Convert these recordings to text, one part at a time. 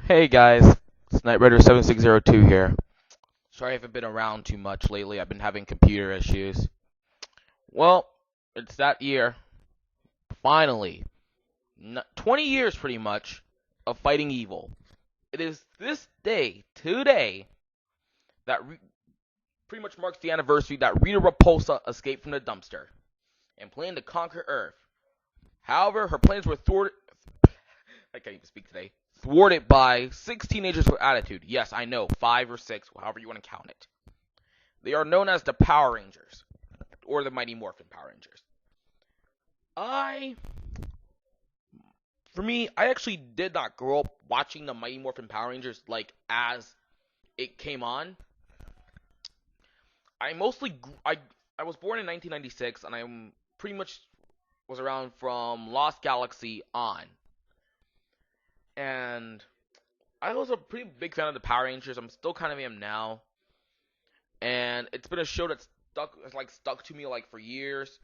Hey guys, it's Knight Rider 7602 here. Sorry I haven't been around too much lately. I've been having computer issues. Well, it's that year. Finally. 20 years pretty much of fighting evil. It is this day, today, that pretty much marks the anniversary that Rita Repulsa escaped from the dumpster and planned to conquer Earth. However, her plans were thwarted. I can't even speak today. Thwarted by 6 teenagers with attitude. Yes, I know, 5 or 6, however you want to count it. They are known as the Power Rangers, or the Mighty Morphin Power Rangers. I, for me, I actually did not grow up watching the Mighty Morphin Power Rangers like as it came on. I mostly, I was born in 1996, and I pretty much was around from Lost Galaxy on. And I was a pretty big fan of the Power Rangers. I'm still kind of am now, and it's been a show that's stuck to me like for years.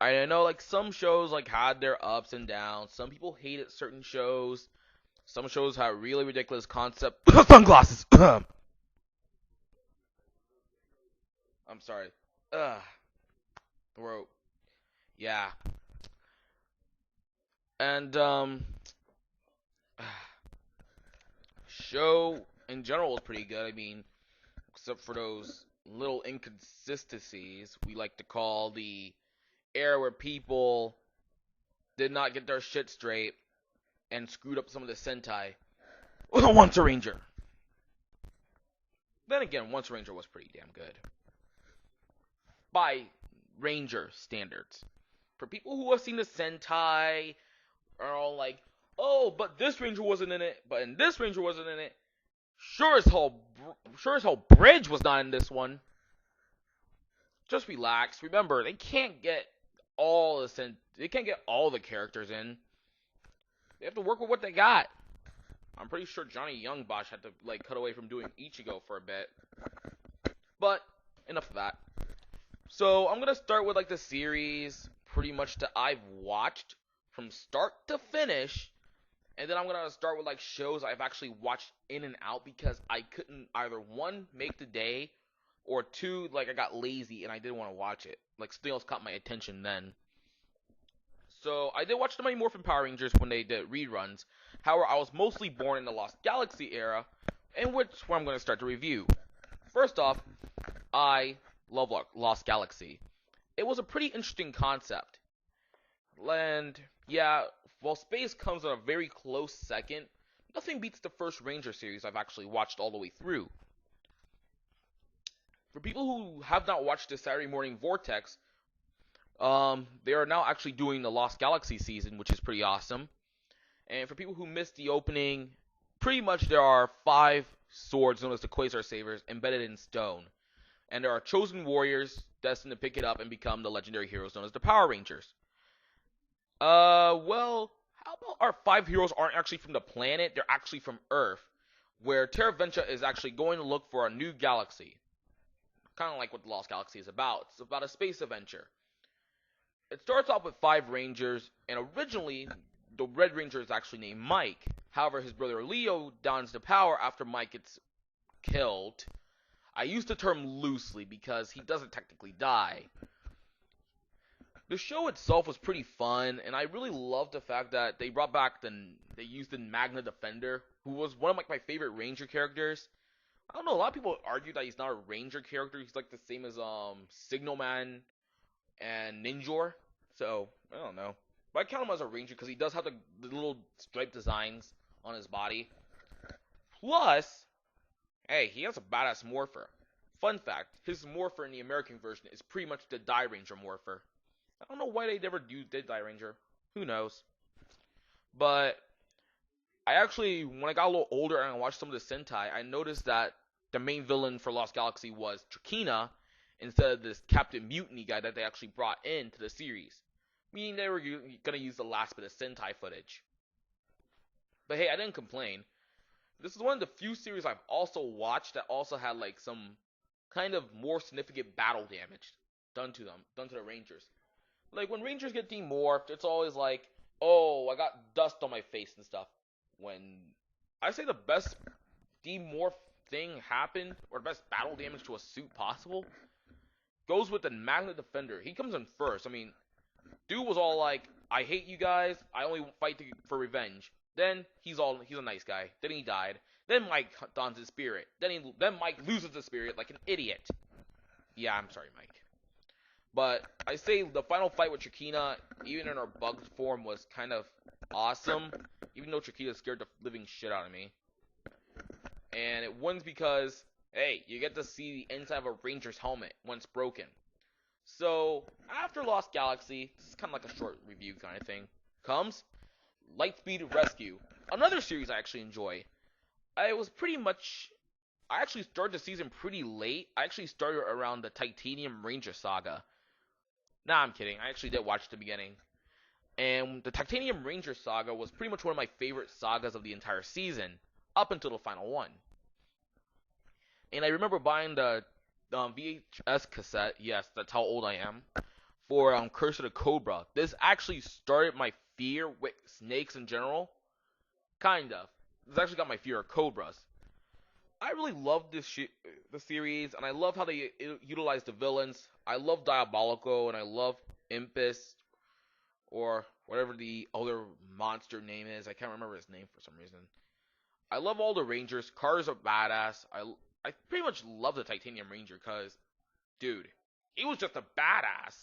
I know like some shows like had their ups and downs. Some people hated certain shows. Some shows had really ridiculous concept. Sunglasses. I'm sorry. Ugh. Throat. Yeah. And show in general was pretty good. I mean, except for those little inconsistencies we like to call the era where people did not get their shit straight and screwed up some of the Sentai. Once a Ranger. Then again, Once a Ranger was pretty damn good by Ranger standards. For people who have seen the Sentai, are all like, "Oh, but this Ranger wasn't in it, but in this Ranger wasn't in it." Sure as hell, Bridge was not in this one. Just relax. Remember, they can't get all the characters in. They have to work with what they got. I'm pretty sure Johnny Youngbosch had to like cut away from doing Ichigo for a bit. But enough of that. So I'm gonna start with like the series pretty much that I've watched from start to finish, and then I'm gonna start with like shows I've actually watched in and out because I couldn't either one make the day, or two like I got lazy and I didn't want to watch it. Like something else caught my attention then. So I did watch the Mighty Morphin Power Rangers when they did reruns. However, I was mostly born in the Lost Galaxy era, in which where I'm going to start the review. First off, I love Lost Galaxy. It was a pretty interesting concept. And yeah, while space comes in a very close second, nothing beats the first Ranger series I've actually watched all the way through. For people who have not watched the Saturday Morning Vortex, they are now actually doing the Lost Galaxy season, which is pretty awesome. And for people who missed the opening, pretty much there are 5 swords known as the Quasar Sabers embedded in stone. And there are chosen warriors destined to pick it up and become the legendary heroes known as the Power Rangers. Well, how about our 5 heroes aren't actually from the planet? They're actually from Earth, where Terra Venture is actually going to look for a new galaxy. Kind of like what the Lost Galaxy is about. It's about a space adventure. It starts off with 5 Rangers, and originally the Red Ranger is actually named Mike. However, his brother Leo dons the power after Mike gets killed. I use the term loosely because he doesn't technically die. The show itself was pretty fun, and I really loved the fact that they used the Magna Defender, who was one of like my favorite Ranger characters. I don't know, a lot of people argue that he's not a Ranger character. He's like the same as Signal Man and Ninjor. So I don't know, but I count him as a Ranger because he does have the little stripe designs on his body. Plus, hey, he has a badass morpher. Fun fact: his morpher in the American version is pretty much the Die Ranger morpher. I don't know why they never did Die Ranger. Who knows? But I actually, when I got a little older and I watched some of the Sentai, I noticed that the main villain for Lost Galaxy was Trakina instead of this Captain Mutiny guy that they actually brought into the series. Meaning they were gonna use the last bit of Sentai footage. But hey, I didn't complain. This is one of the few series I've also watched that also had like some kind of more significant battle damage done to the Rangers. Like when Rangers get demorphed, it's always like, oh, I got dust on my face and stuff. When I say the best demorph thing happened, or the best battle damage to a suit possible, goes with the Magna Defender. He comes in first. I mean, dude was all like, I hate you guys, I only fight for revenge. Then he's a nice guy. Then he died. Then Mike dons his spirit. Then Mike loses his spirit like an idiot. Yeah, I'm sorry, Mike. But I say the final fight with Trakina, even in her bugged form, was kind of awesome. Even though Trakina scared the living shit out of me. And it wins because, hey, you get to see the inside of a Ranger's helmet when it's broken. So, after Lost Galaxy, this is kind of like a short review kind of thing, comes Lightspeed Rescue. Another series I actually enjoy. I actually started the season pretty late. I actually started around the Titanium Ranger saga. Nah, I'm kidding. I actually did watch the beginning. And the Titanium Ranger saga was pretty much one of my favorite sagas of the entire season, up until the final one. And I remember buying the VHS cassette, yes, that's how old I am, for Curse of the Cobra. This actually started my fear with snakes in general. Kind of. This actually got my fear of cobras. I really love the series, and I love how they utilize the villains. I love Diabolico, and I love Impus, or whatever the other monster name is. I can't remember his name for some reason. I love all the Rangers. Cars are badass. I pretty much love the Titanium Ranger because, dude, he was just a badass.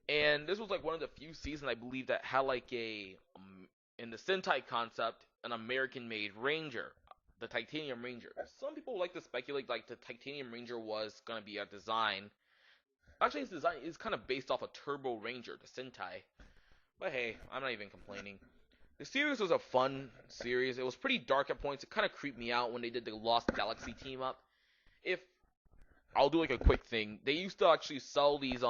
And this was like one of the few seasons I believe that had like in the Sentai concept, an American-made Ranger, the Titanium Ranger. Some people like to speculate like the Titanium Ranger was gonna be a design. Actually, his design is kind of based off a Turbo Ranger, the Sentai. But hey, I'm not even complaining. The series was a fun series. It was pretty dark at points. It kind of creeped me out when they did the Lost Galaxy team up. If I'll do like a quick thing, they used to actually sell these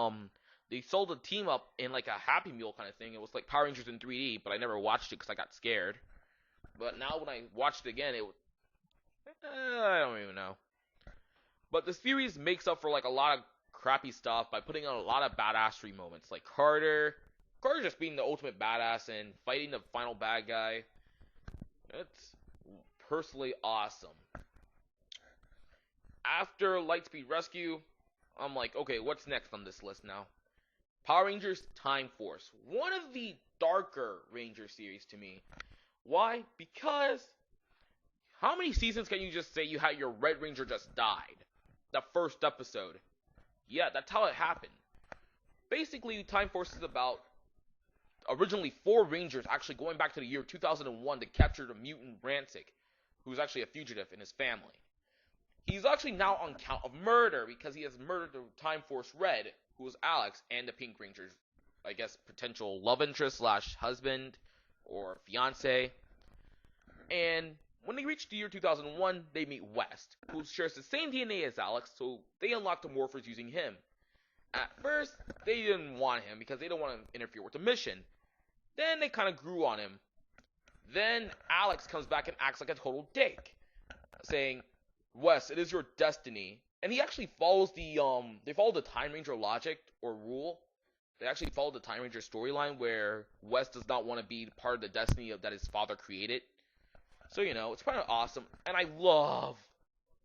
they sold the team up in like a Happy Meal kind of thing. It was like Power Rangers in 3D, but I never watched it because I got scared. But now when I watched it again, I don't even know. But the series makes up for like a lot of crappy stuff by putting on a lot of badassery moments, like Carter just being the ultimate badass and fighting the final bad guy. It's personally awesome. After Lightspeed Rescue, I'm like, okay, what's next on this list now? Power Rangers Time Force. One of the darker Ranger series to me. Why? Because how many seasons can you just say you had your Red Ranger just died? The first episode. Yeah, that's how it happened. Basically, Time Force is about originally 4 Rangers actually going back to the year 2001 to capture the mutant Ransik, who's actually a fugitive, in his family. He's actually now on count of murder because he has murdered the Time Force Red, who was Alex, and the Pink Ranger's, I guess, potential love interest / husband or fiance. And when they reach the year 2001, they meet West, who shares the same DNA as Alex, so they unlock the Morphers using him. At first, they didn't want him because they don't want to interfere with the mission. Then they kind of grew on him. Then Alex comes back and acts like a total dick, saying, Wes, it is your destiny. And he actually follows they follow the Time Ranger logic or rule. They actually follow the Time Ranger storyline where Wes does not want to be part of the destiny that his father created. So, it's kind of awesome. And I love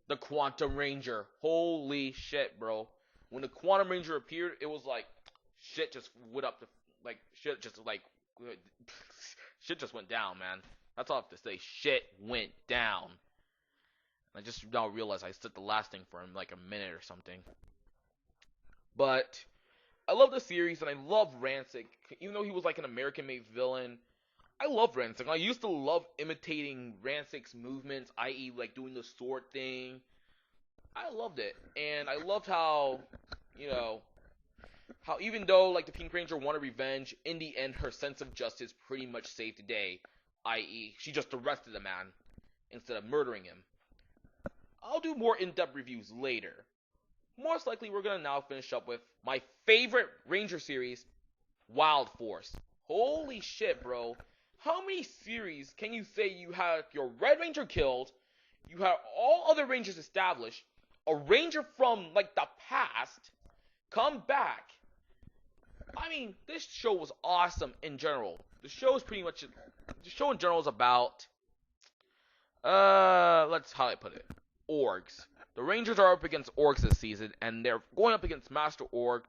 the Quantum Ranger. Holy shit, bro. When the Quantum Ranger appeared, it was like, shit just went up shit just went down, man. That's all I have to say. Shit went down. I just now realized I said the last thing for him like a minute or something. But I love the series and I love Ransik. Even though he was like an American-made villain, I love Ransik. I used to love imitating Ransik's movements, i.e. like doing the sword thing. I loved it. And I loved how even though like the Pink Ranger wanted revenge, in the end her sense of justice pretty much saved the day, i.e. she just arrested the man instead of murdering him. I'll do more in-depth reviews later. Most likely we're gonna now finish up with my favorite Ranger series, Wild Force. Holy shit, bro. How many series can you say you had your Red Ranger killed, you had all other Rangers established, a Ranger from like the past come back? I mean, this show was awesome in general. the show is pretty much the show in general is about let's how I put it, orgs. The Rangers are up against orgs this season, and they're going up against Master Org,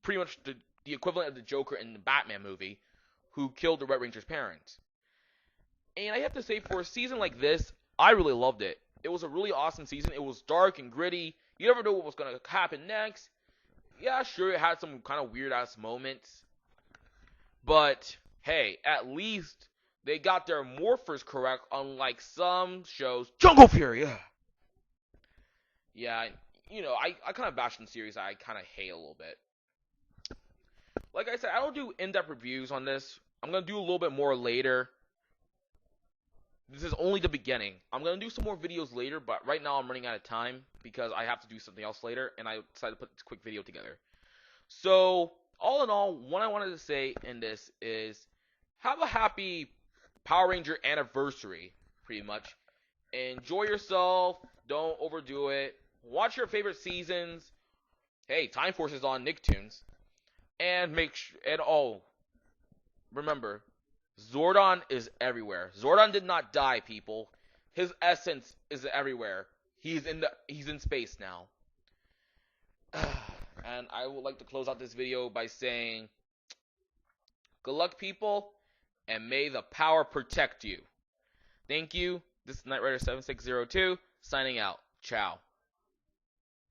pretty much the equivalent of the Joker in the Batman movie, who killed the Red Ranger's parents. And I have to say, for a season like this, I really loved it. It was a really awesome season. It was dark and gritty. You never know what was going to happen next. Yeah, sure, it had some kind of weird-ass moments. But, hey, at least they got their morphers correct, unlike some shows. Jungle Fury! Yeah, I kind of bash in series I kind of hate a little bit. Like I said, I don't do in-depth reviews on this. I'm going to do a little bit more later. This is only the beginning. I'm going to do some more videos later, but right now I'm running out of time because I have to do something else later, and I decided to put this quick video together. So, all in all, what I wanted to say in this is, have a happy Power Ranger anniversary, pretty much. Enjoy yourself. Don't overdo it. Watch your favorite seasons. Hey, Time Force is on Nicktoons. And remember, Zordon is everywhere. Zordon did not die, people. His essence is everywhere. He's in space now. And I would like to close out this video by saying, good luck, people, and may the power protect you. Thank you. This is Knight Rider 7602 signing out. Ciao.